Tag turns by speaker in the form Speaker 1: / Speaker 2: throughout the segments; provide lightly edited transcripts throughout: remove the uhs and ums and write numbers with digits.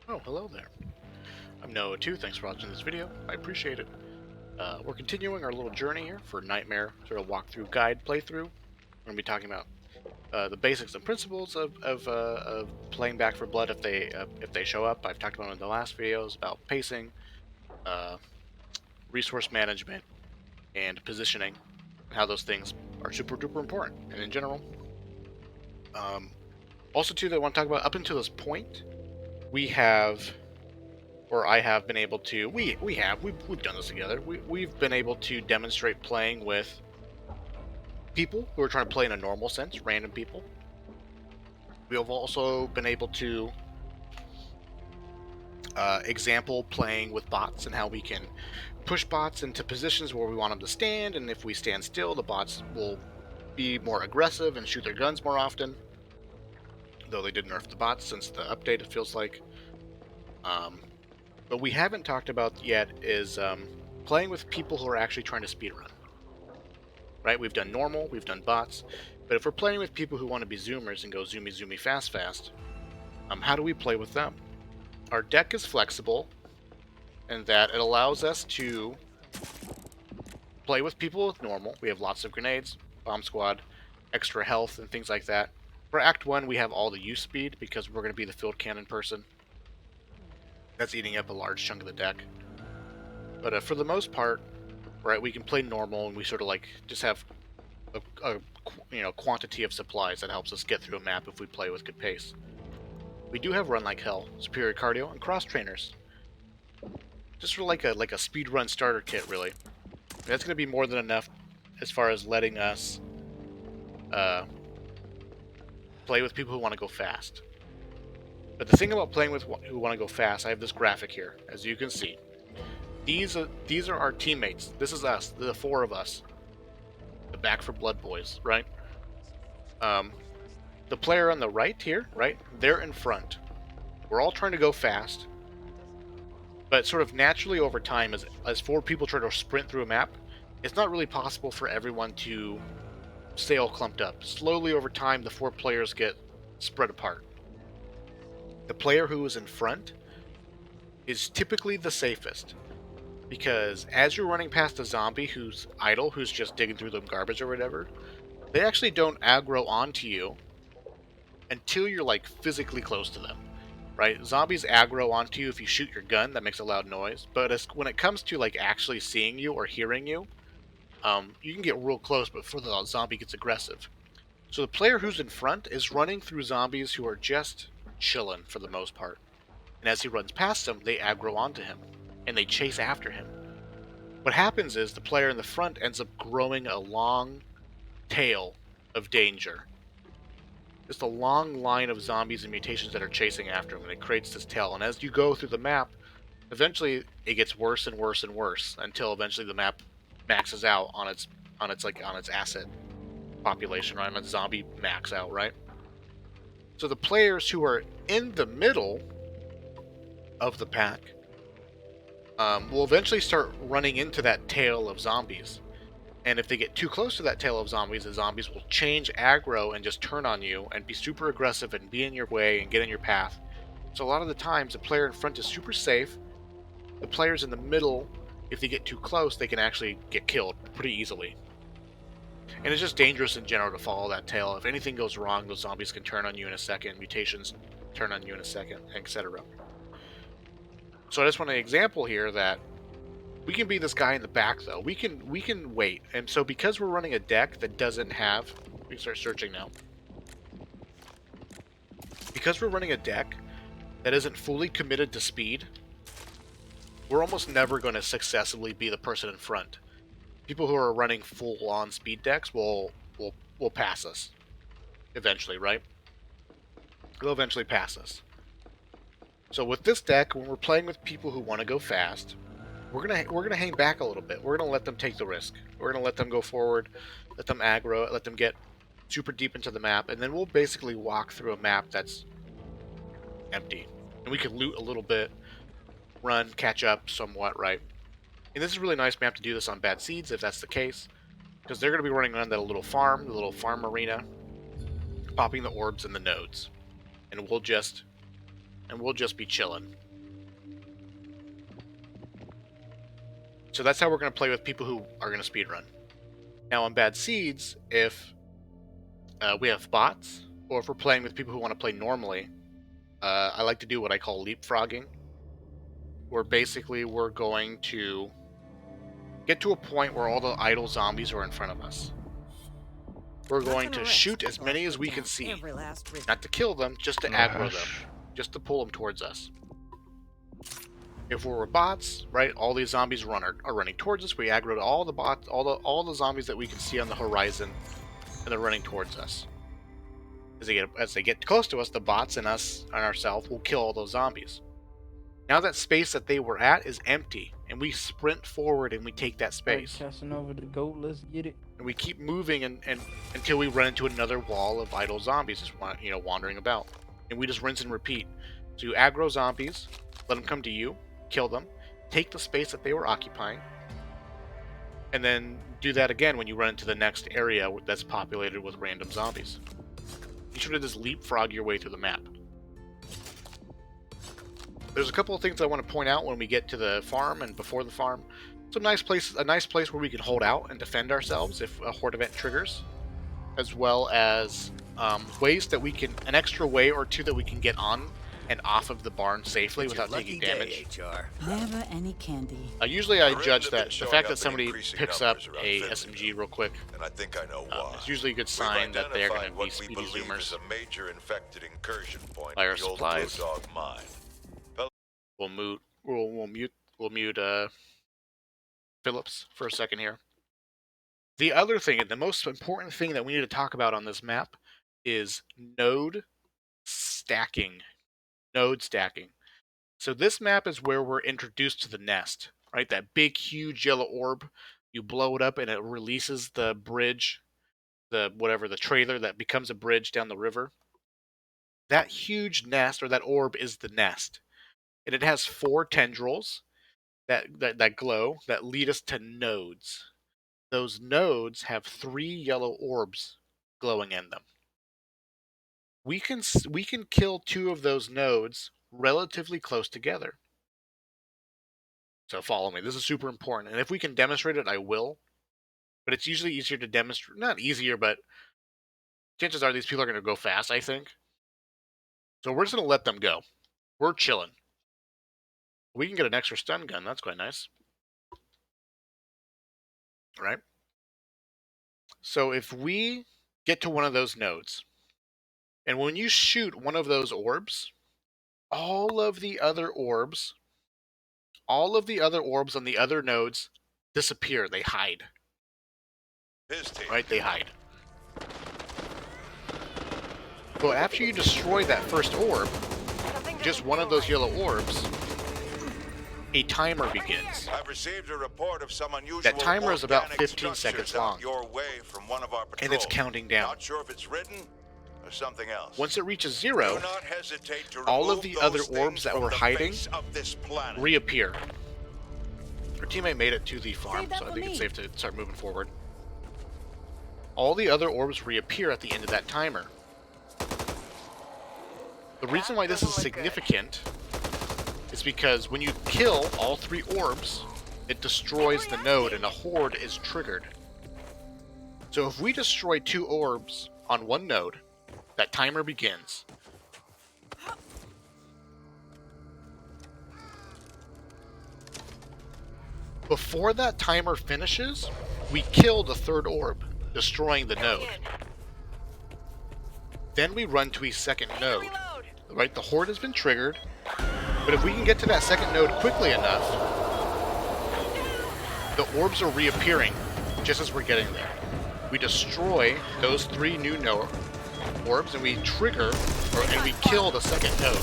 Speaker 1: Oh, hello there. I'm Noah2. Thanks for watching this video. I appreciate it. We're continuing our little journey here for Nightmare sort of walkthrough guide playthrough. We're going to be talking about the basics and principles of playing Back for Blood if they show up. I've talked about in the last videos about pacing, uh, resource management, and positioning, and how those things are super duper important. And in general, um, also too, that I want to talk about up until this point, we have or I have been able to we've done this together. We've been able to demonstrate playing with people who are trying to play in a normal sense, random people. We have also been able to example playing with bots and how we can push bots into positions where we want them to stand, and if we stand still, the bots will be more aggressive and shoot their guns more often. Though they did nerf the bots since the update, it feels like. Um, but we haven't talked about yet is playing with people who are actually trying to speedrun. Right? We've done normal, we've done bots, but if we're playing with people who want to be zoomers and go zoomy zoomy fast fast, how do we play with them? Our deck is flexible in that it allows us to play with people with normal. We have lots of grenades, bomb squad, extra health, and things like that. For Act 1, we have all the use speed because we're going to be the field cannon person. That's eating up a large chunk of the deck. But for the most part, right, we can play normal and we sort of like just have a quantity of supplies that helps us get through a map if we play with good pace. We do have Run Like Hell, Superior Cardio, and Cross Trainers. Just for like a speed run starter kit, really. That's going to be more than enough as far as letting us uh, play with people who want to go fast. But the thing about playing with who want to go fast, I have this graphic here, as you can see. These are our teammates. This is us, the four of us, the Back for Blood boys, right? Um, the player on the right here, right? They're in front. We're all trying to go fast, but sort of naturally over time, as four people try to sprint through a map, it's not really possible for everyone to stay all clumped up. Slowly over time, the four players get spread apart. The player who is in front is typically the safest, because as you're running past a zombie who's idle, who's just digging through the garbage or whatever, they actually don't aggro onto you until you're like physically close to them. Right? Zombies aggro onto you if you shoot your gun, that makes a loud noise. But when it comes to like actually seeing you or hearing you, you can get real close before the zombie gets aggressive. So the player who's in front is running through zombies who are just chilling for the most part. And as he runs past them, they aggro onto him, and they chase after him. What happens is the player in the front ends up growing a long tail of danger. Just a long line of zombies and mutations that are chasing after him, and it creates this tail. And as you go through the map, eventually it gets worse and worse and worse until eventually the map maxes out on its asset population, right? On its zombie max out, right? So the players who are in the middle of the pack will eventually start running into that tail of zombies. And if they get too close to that tail of zombies, the zombies will change aggro and just turn on you and be super aggressive and be in your way and get in your path. So a lot of the times, the player in front is super safe. The players in the middle, if they get too close, they can actually get killed pretty easily. And it's just dangerous in general to follow that tail. If anything goes wrong, those zombies can turn on you in a second, mutations turn on you in a second, etc. So I just want an example here that we can be this guy in the back, though. We can wait. And so because we're running a deck that doesn't have... We can start searching now. Because we're running a deck that isn't fully committed to speed, we're almost never going to successfully be the person in front. People who are running full-on speed decks will pass us. Eventually, right? They'll eventually pass us. So with this deck, when we're playing with people who want to go fast, we're gonna hang back a little bit. We're gonna let them take the risk. We're gonna let them go forward, let them aggro, let them get super deep into the map, and then we'll basically walk through a map that's empty. And we can loot a little bit, run, catch up somewhat, right? And this is a really nice map to do this on bad seeds, if that's the case, because they're going to be running around that little farm, the little farm arena, popping the orbs and the nodes. And we'll just and we'll just be chilling. So that's how we're going to play with people who are going to speedrun. Now on Bad Seeds, if we have bots, or if we're playing with people who want to play normally, I like to do what I call leapfrogging, where basically we're going to get to a point where all the idle zombies are in front of us. We're going to shoot as many as we can see. Not to kill them, just to aggro them. Just to pull them towards us. If we're bots, right, all these zombies are running towards us. We aggro to all the bots, all the zombies that we can see on the horizon, and they're running towards us. As they get close to us, the bots and us and ourselves will kill all those zombies. Now that space that they were at is empty, and we sprint forward and we take that space.
Speaker 2: Casting over the goat, let's get it.
Speaker 1: And we keep moving and until we run into another wall of idle zombies, just wandering about, and we just rinse and repeat. So you aggro zombies, let them come to you, kill them, take the space that they were occupying, and then do that again when you run into the next area that's populated with random zombies. You should just leapfrog your way through the map. There's a couple of things I want to point out when we get to the farm and before the farm. It's a nice place where we can hold out and defend ourselves if a horde event triggers, as well as ways that we can, an extra way or two that we can get on and off of the barn safely without taking damage.
Speaker 3: Never any candy.
Speaker 1: Usually I judge that the fact that somebody picks up a SMG real quick
Speaker 4: and I think I know why.
Speaker 1: is usually a good sign that they're going to be speedy zoomers.
Speaker 4: A major infected incursion point
Speaker 1: Fire
Speaker 4: in the old
Speaker 1: supplies.
Speaker 4: Dog mine.
Speaker 1: We'll mute Phillips for a second here. The other thing, and the most important thing that we need to talk about on this map, is node stacking. Node stacking. So this map is where we're introduced to the nest, right? That big, huge yellow orb. You blow it up and it releases the bridge, the trailer that becomes a bridge down the river. That huge nest, or that orb, is the nest. And it has 4 tendrils that glow, that lead us to nodes. Those nodes have 3 yellow orbs glowing in them. We can kill 2 of those nodes relatively close together. So follow me. This is super important. And if we can demonstrate it, I will. But it's usually easier to demonstrate. Not easier, but chances are these people are going to go fast, I think. So we're just going to let them go. We're chilling. We can get an extra stun gun. That's quite nice. Right? So if we get to one of those nodes, and when you shoot one of those orbs, all of the other orbs on the other nodes disappear. They hide. Right? They hide. But after you destroy that first orb, just one of those yellow orbs, a timer begins.
Speaker 4: I've received a report of some unusual
Speaker 1: That timer is about
Speaker 4: organic
Speaker 1: 15 seconds
Speaker 4: structures out
Speaker 1: long.
Speaker 4: your way from one of our patrols.
Speaker 1: And it's counting down.
Speaker 4: Not sure if it's written or something else.
Speaker 1: Once it reaches 0,
Speaker 4: Do not hesitate to
Speaker 1: all of
Speaker 4: remove
Speaker 1: the other
Speaker 4: those
Speaker 1: orbs
Speaker 4: things
Speaker 1: that
Speaker 4: from
Speaker 1: were
Speaker 4: the
Speaker 1: hiding
Speaker 4: face of this planet.
Speaker 1: reappear. Our teammate made it to the farm, so I think it's
Speaker 3: me.
Speaker 1: safe to start moving forward. All the other orbs reappear at the end of that timer. The reason why this is significant is because when you kill all 3 orbs, it destroys the node and a horde is triggered. So if we destroy 2 orbs on one node, that timer begins. Before that timer finishes, we kill the 3rd orb, destroying the node. Then we run to a second node. Right, the horde has been triggered, but if we can get to that second node quickly enough, the orbs are reappearing just as we're getting there. We destroy those 3 new orbs and we trigger, and we kill the second node.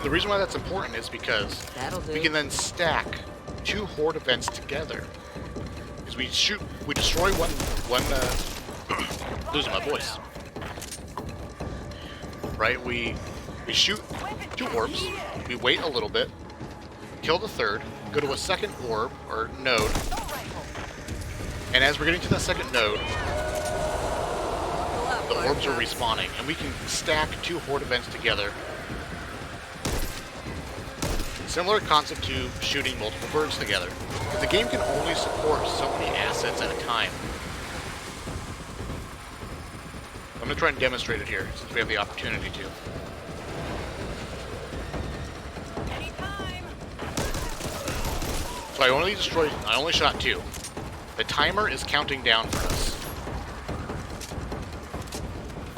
Speaker 1: The reason why that's important is because we can then stack 2 horde events together. Because we destroy one losing my voice. Right, we shoot 2 orbs, we wait a little bit, kill the 3rd, go to a second orb, or node, And as we're getting to that second node,
Speaker 5: Buckle up,
Speaker 1: the orbs are
Speaker 5: Buttercups.
Speaker 1: respawning, and we can stack 2 horde events together. Similar concept to shooting multiple birds together. But the game can only support so many assets at a time. I'm going to try and demonstrate it here, since we have the opportunity to.
Speaker 5: Anytime.
Speaker 1: So I only shot 2. The timer is counting down for us.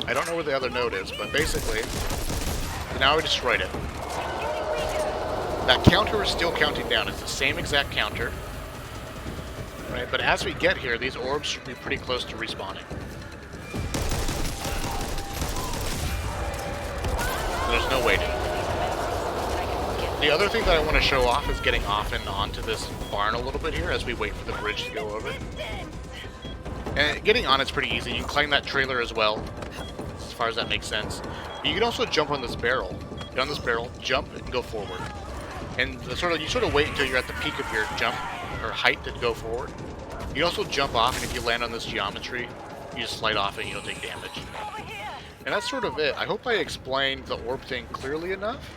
Speaker 1: I don't know where the other node is, but basically, now we destroyed it. That counter is still counting down. It's the same exact counter. Right, but as we get here, these orbs should be pretty close to respawning. There's no waiting. The other thing that I want to show off is getting off and onto this barn a little bit here as we wait for the bridge to go over. And getting on it's pretty easy. You can climb that trailer as well, as far as that makes sense. You can also jump on this barrel. Get on this barrel, jump, and go forward. And you sort of wait until you're at the peak of your jump or height to go forward. You can also jump off, and if you land on this geometry, you just slide off and you don't take damage. And that's sort of it. I hope I explained the orb thing clearly enough.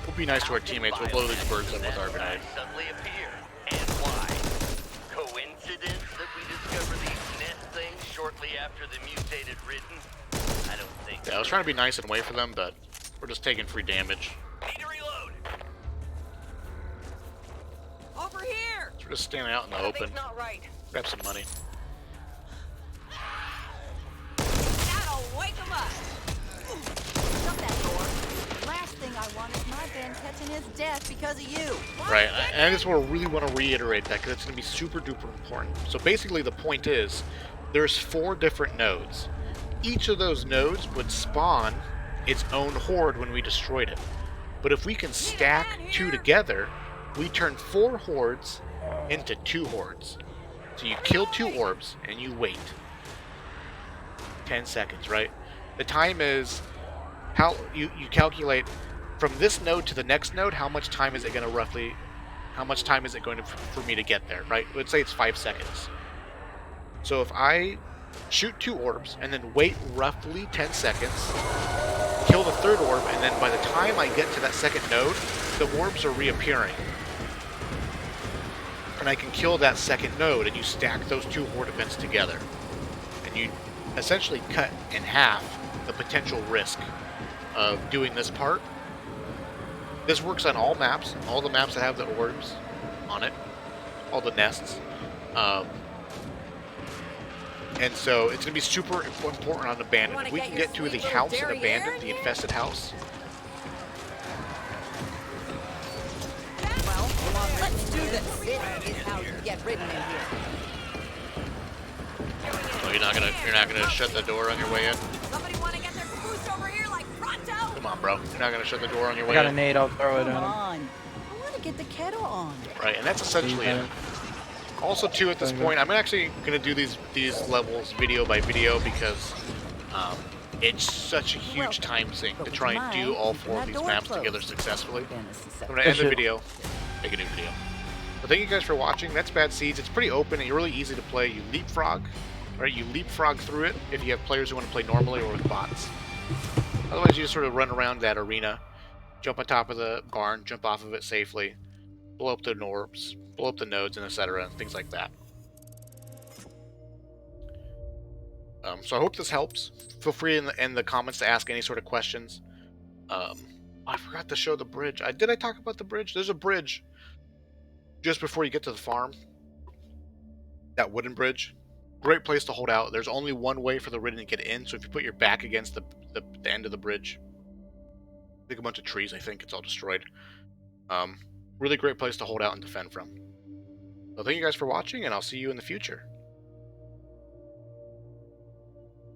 Speaker 1: We'll be nice to our teammates. We'll blow these birds up with our grenade.
Speaker 6: Suddenly appear, and why? Coincidence that we discover these nest things shortly after the mutated ridden? I don't think.
Speaker 1: Yeah, I was trying to be nice and wait for them, but we're just taking free damage.
Speaker 6: Need to reload.
Speaker 5: Over here.
Speaker 1: So we're just standing out in the open.
Speaker 5: Something's not right.
Speaker 1: Grab some money.
Speaker 5: That'll wake 'em up.
Speaker 3: Shut that door. Last thing I want is my Ben catching his death because of you.
Speaker 1: Right, and I just really want to reiterate that because it's going to be super duper important. So basically the point is, there's 4 different nodes. Each of those nodes would spawn its own horde when we destroyed it. But if we can stack 2 together, we turn 4 hordes into 2 hordes. So you kill 2 orbs and you wait. 10 seconds, right? The time is how you calculate from this node to the next node, how much time is it going to for me to get there, right? Let's say it's 5 seconds. So if I shoot 2 orbs and then wait roughly 10 seconds, kill the 3rd orb, and then by the time I get to that 2nd node, the orbs are reappearing. And I can kill that 2nd node, and you stack those 2 horde events together. And you essentially cut in half the potential risk of doing this part. This works on all maps, all the maps that have the orbs on it, all the nests. And so it's going to be super important on Abandoned. If we can get to the house and Abandoned, the infested house.
Speaker 5: Well, let's do this. This is how you get ridden in here.
Speaker 1: Oh, you're not gonna shut the door on your way in.
Speaker 5: Somebody want to get their caboose over here like pronto?
Speaker 1: Come on, bro. You're not gonna shut the door on your
Speaker 2: I
Speaker 1: way
Speaker 2: got a
Speaker 1: in.
Speaker 2: nade, I'll throw it
Speaker 3: Come
Speaker 2: at him.
Speaker 3: on. I want to get the kettle on.
Speaker 1: Right, and that's essentially it. Also, too, at this point, I'm actually gonna do these levels video by video because it's such a huge time sink to try and do all 4 of these maps together successfully. I'm gonna end the video, make a new video. But thank you guys for watching. That's Bad Seeds. It's pretty open and really easy to play. You leapfrog, right? You leapfrog through it if you have players who want to play normally or with bots. Otherwise, you just sort of run around that arena, jump on top of the barn, jump off of it safely, blow up the orbs, blow up the nodes, and etc. and things like that. So I hope this helps. Feel free in the comments to ask any sort of questions. I forgot to show the bridge. Did I talk about the bridge? There's a bridge just before you get to the farm. That wooden bridge. Great place to hold out. There's only one way for the ridden to get in, so if you put your back against the end of the bridge, like a bunch of trees, I think it's all destroyed. Really great place to hold out and defend from. So thank you guys for watching, and I'll see you in the future.